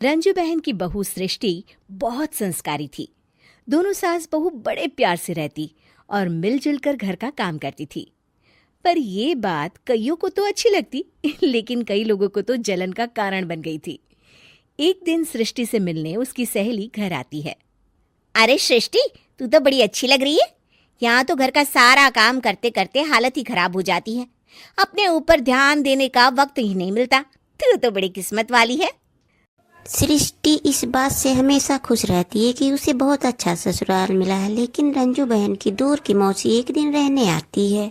रंजू बहन की बहू सृष्टि बहुत संस्कारी थी। दोनों सास बहू बड़े प्यार से रहती और मिलजुल कर घर का काम करती थी। पर ये बात कईयों को तो अच्छी लगती लेकिन कई लोगों को तो जलन का कारण बन गई थी। एक दिन सृष्टि से मिलने उसकी सहेली घर आती है। अरे सृष्टि, तू तो बड़ी अच्छी लग रही है। यहाँ तो घर का सारा काम करते करते हालत ही खराब हो जाती है। अपने ऊपर ध्यान देने का वक्त ही नहीं मिलता। तू तो बड़ी किस्मत वाली है। सृष्टि इस बात से हमेशा खुश रहती है कि उसे बहुत अच्छा ससुराल मिला है, लेकिन रंजू बहन की दूर की मौसी एक दिन रहने आती है।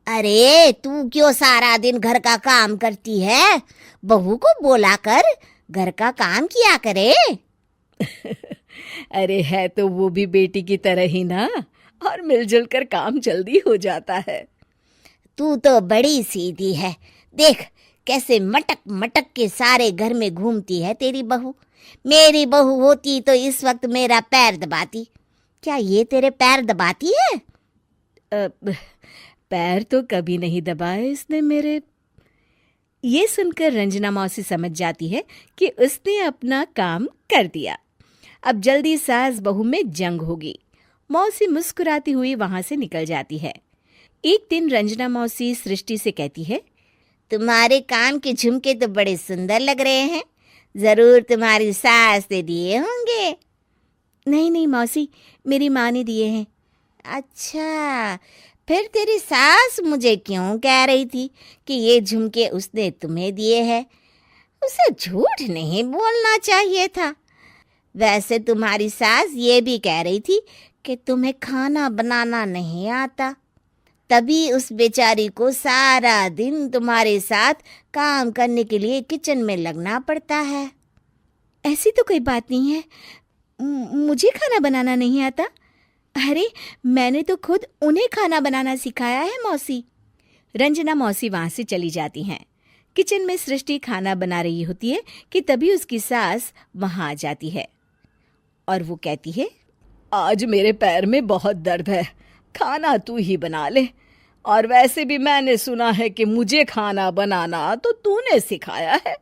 अरे तू क्यों सारा दिन घर का काम करती है? बहू को बोला कर घर का काम किया करे। अरे है तो वो भी बेटी की तरह ही ना, और मिलजुल कर काम जल्दी हो जाता है। तू तो बड़ी सीधी है। देख कैसे मटक मटक के सारे घर में घूमती है तेरी बहू। मेरी बहू होती तो इस वक्त मेरा पैर दबाती। क्या ये तेरे पैर दबाती है? पैर तो कभी नहीं दबाए इसने मेरे। ये सुनकर रंजना मौसी समझ जाती है कि उसने अपना काम कर दिया। अब जल्दी सास बहू में जंग होगी। मौसी मुस्कुराती हुई वहां से निकल जाती है। एक दिन रंजना मौसी सृष्टि से कहती है, तुम्हारे कान के झुमके तो बड़े सुंदर लग रहे हैं। जरूर तुम्हारी सास ने दिए होंगे। नहीं नहीं मौसी, मेरी माँ ने दिए हैं। अच्छा, फिर तेरी सास मुझे क्यों कह रही थी कि ये झुमके उसने तुम्हें दिए हैं? उसे झूठ नहीं बोलना चाहिए था। वैसे तुम्हारी सास ये भी कह रही थी कि तुम्हें खाना बनाना नहीं आता, तभी उस बेचारी को सारा दिन तुम्हारे साथ काम करने के लिए किचन में लगना पड़ता है। ऐसी तो कोई बात नहीं है, मुझे खाना बनाना नहीं आता। अरे मैंने तो खुद उन्हें खाना बनाना सिखाया है मौसी। रंजना मौसी वहां से चली जाती हैं। किचन में सृष्टि खाना बना रही होती है कि तभी उसकी सास वहां आ जाती है और वो कहती है, आज मेरे पैर में बहुत दर्द है, खाना तू ही बना ले। और वैसे भी मैंने सुना है कि मुझे खाना बनाना तो तूने सिखाया है।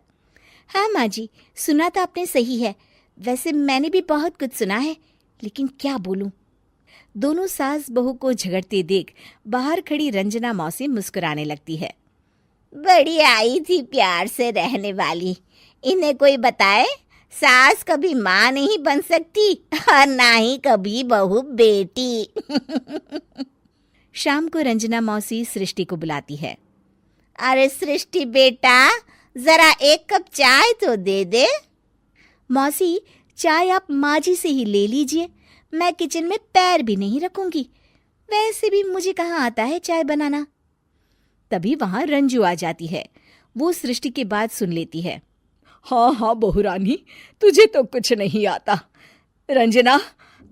हाँ माँ जी, सुना तो आपने सही है। वैसे मैंने भी बहुत कुछ सुना है, लेकिन क्या बोलूं। दोनों सास बहू को झगड़ते देख बाहर खड़ी रंजना मौसी मुस्कुराने लगती है। बड़ी आई थी प्यार से रहने वाली। इन्हें कोई बताए सास कभी माँ नहीं बन सकती और ना ही कभी बहू बेटी। शाम को रंजना मौसी सृष्टि को बुलाती है। अरे सृष्टि बेटा, जरा एक कप चाय तो दे दे। मौसी, चाय आप माँ जी से ही ले लीजिए, मैं किचन में पैर भी नहीं रखूंगी। वैसे भी मुझे कहाँ आता है चाय बनाना। तभी वहां रंजू आ जाती है। वो सृष्टि की बात सुन लेती है। हाँ हाँ बहू रानी, तुझे तो कुछ नहीं आता। रंजना,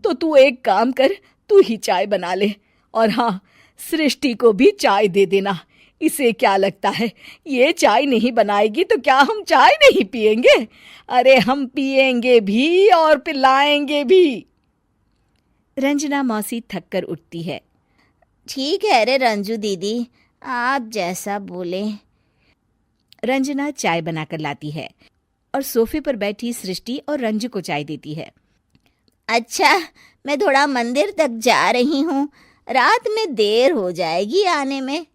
तो तू एक काम कर, तू ही चाय बना ले। और हाँ, सृष्टि को भी चाय दे देना। इसे क्या लगता है ये चाय नहीं बनाएगी तो क्या हम चाय नहीं पिएंगे? अरे हम पिएंगे भी और पिलाएंगे भी। रंजना मौसी थक कर उठती है। ठीक है रे रंजू दीदी, आप जैसा बोले। रंजना चाय बनाकर लाती है और सोफे पर बैठी सृष्टि और रंजू को चाय देती है। अच्छा, मैं थोड़ा मंदिर तक जा रही हूँ, रात में देर हो जाएगी आने में।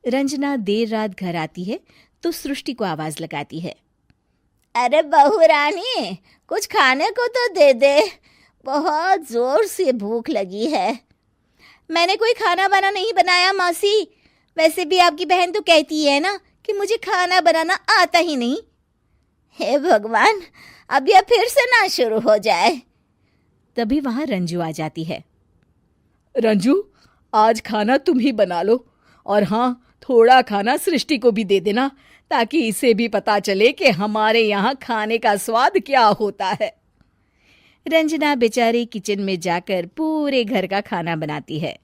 रंजना देर रात घर आती है तो सृष्टि को आवाज लगाती है। अरे बहू रानी, कुछ खाने को तो दे दे, बहुत जोर से भूख लगी है। मैंने कोई खाना वाना नहीं बनाया मौसी। वैसे भी आपकी बहन तो कहती है ना कि मुझे खाना बनाना आता ही नहीं। हे भगवान, अब यह फिर से ना शुरू हो जाए। तभी वहां रंजू आ जाती है। रंजू, आज खाना तुम ही बना लो, और हाँ, थोड़ा खाना सृष्टि को भी दे देना, ताकि इसे भी पता चले कि हमारे यहाँ खाने का स्वाद क्या होता है। रंजना बेचारी किचन में जाकर पूरे घर का खाना बनाती है।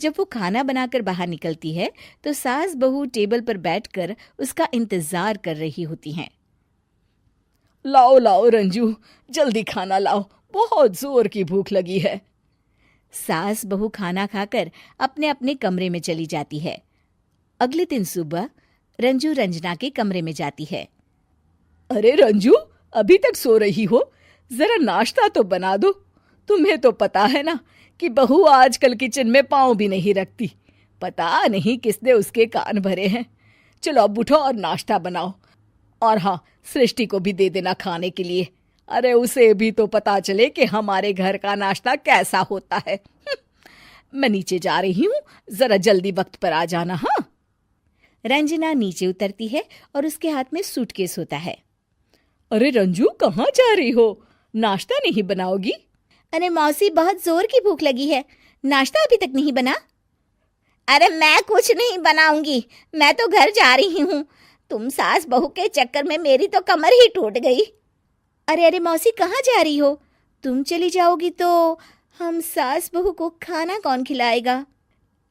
जब वो खाना बनाकर बाहर निकलती है तो सास बहू टेबल पर बैठकर उसका इंतजार कर रही होती हैं। लाओ लाओ रंजू, जल्दी खाना लाओ, बहुत जोर की भूख लगी है। सास बहू खाना खाकर अपने अपने कमरे में चली जाती है। अगले दिन सुबह रंजू रंजना के कमरे में जाती है। अरे रंजू, अभी तक सो रही हो? जरा नाश्ता तो बना दो। तुम्हें तो पता है ना कि बहू आजकल किचन में पाँव भी नहीं रखती। पता नहीं किसने उसके कान भरे हैं। चलो अब उठो और नाश्ता बनाओ। और हाँ, सृष्टि को भी दे देना खाने के लिए। अरे उसे भी तो पता चले कि हमारे घर का नाश्ता कैसा होता है। मैं नीचे जा रही हूँ, जरा जल्दी वक्त पर आ जाना। हाँ। रंजना नीचे उतरती है और उसके हाथ में सूटकेस होता है। अरे रंजू, कहाँ जा रही हो? नाश्ता नहीं बनाओगी? अरे मौसी, बहुत जोर की भूख लगी है, नाश्ता अभी तक नहीं बना। अरे मैं कुछ नहीं बनाऊंगी, मैं तो घर जा रही हूँ। तुम सास बहू के चक्कर में मेरी तो कमर ही टूट गई। अरे अरे मौसी, कहाँ जा रही हो? तुम चली जाओगी तो हम सास बहू को खाना कौन खिलाएगा?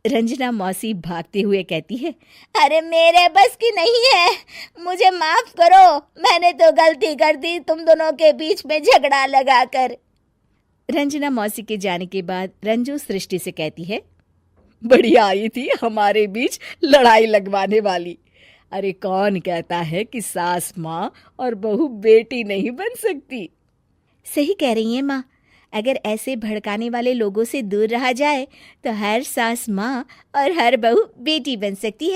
रंजना मौसी भागते हुए कहती है। अरे मेरे बस की नहीं है, मुझे माफ करो। मैंने तो गलती कर दी तुम दोनों के बीच में झगड़ा लगाकर। रंजना मौसी के जाने के बाद रंजू सृष्टि से कहती है। बढ़िया आई थी हमारे बीच लड़ाई लगवाने वाली। अरे कौन कहता है कि सास माँ और बहू बेटी नहीं बन सकती? सही कह रही हैं माँ। अगर ऐसे भड़काने वाले लोगों से दूर रहा जाए तो हर सास माँ और हर बहू बेटी बन सकती है।